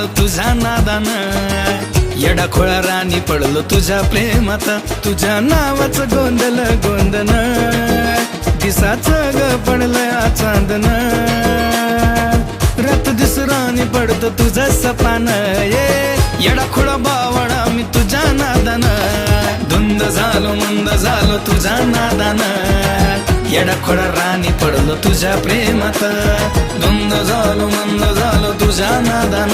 झालो तुझ्या नादान, येडा खोळा राणी पडलो तुझ्या प्रेमात, तुझ्या नावाचं गोंधळ गोंधन, दिसाचं ग पडलं चांदन, रात दिस राणी पडतो तुझं सपान, येडा खोळा बावळा मी तुझ्या नादान, धुंद झालो मंद झालो तुझ्या नादान, येडा खोळा राणी पडलो तुझ्या प्रेमात, धुंद झालो मंद झालो तुझ्या नादान,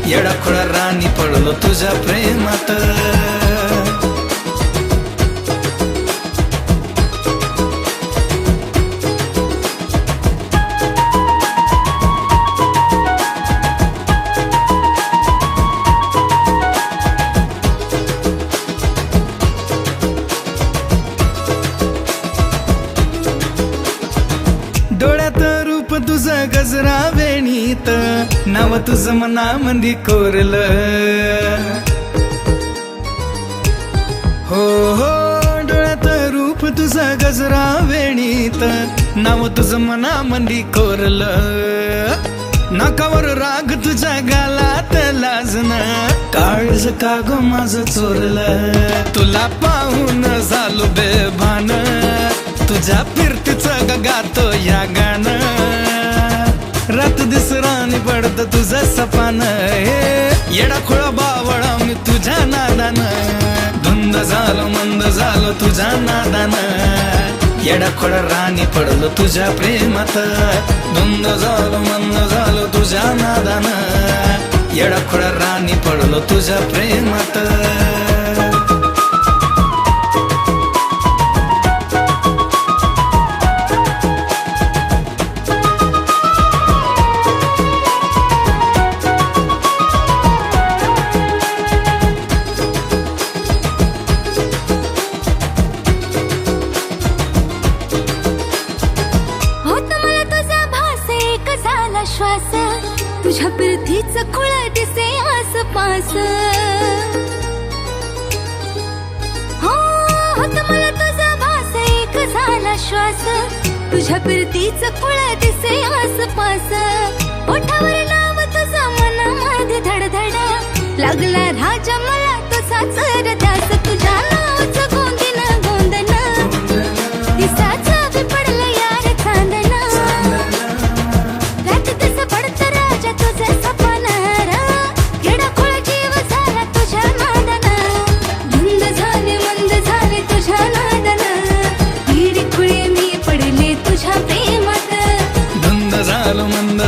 येडा खोळा राणी पडलो तुझ्या प्रेमात. डोळ्यात रूप तुझं गजरा वेणीत, नाव तुझं मनामंदी कोरलं, हो हो डोळ्यात रूप तुझं गजरा वेणीत, नाव तुझं मनामंदी कोरलं, नाकावर राग तुझ्या गालात लाजन, काळज का ग माझं चोरलं, तुला पाहून झालो बेभान, तुझ्या फिरतीचं ग गातो या गाणं, रात दिस राणी पडत तुझं सपान, येडा खोळा बावळा मी तुझ्या नादान, धुंद झालो मंद झालो तुझ्या नादान, येडा खोळा राणी पडलो तुझ्या प्रेमात, धुंद झालो मंद झालो तुझ्या नादान, येडा खोळा राणी पडलो तुझ्या प्रेमात. श्वास तुझ्या पृथ्वीचं खुळ दिसे आसपास, हो मला तुझा भास एक झाला श्वास, तुझ्या पृथ्वीचं खुळ दिसे आसपास, ओठावर नाव तुझं मनामध्ये धडधड, लागला राजा मला तुझा चर दास, तुझ्या नावाचं गोंदिन गोंदन, दिसाचं बी पडलं यार चांदन,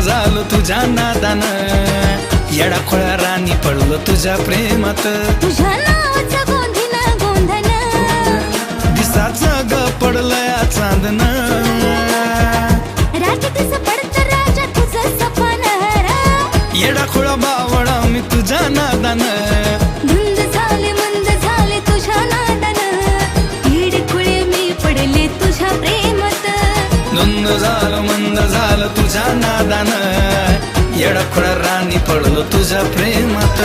झालो तुझ्या नादान, येडा खोळा राणी पडलो तुझ्या प्रेमात, तुझ्या नावाचं गोंधीन गोंधन, दिसाचं ग पडलंय चांदन, राजा दिस पडत राजा तुझं सपन, येडा खोळा बावळा मी तुझ्या नादान, धुंद झाले मंद झाले तुझ्या नादान, येडे खुळे मी पडले तुझ्या प्रेमात, धुंद झालं मंद झालं तुझ्या नादान, येडा खोळा राणी पडलो तुझ्या प्रेमात.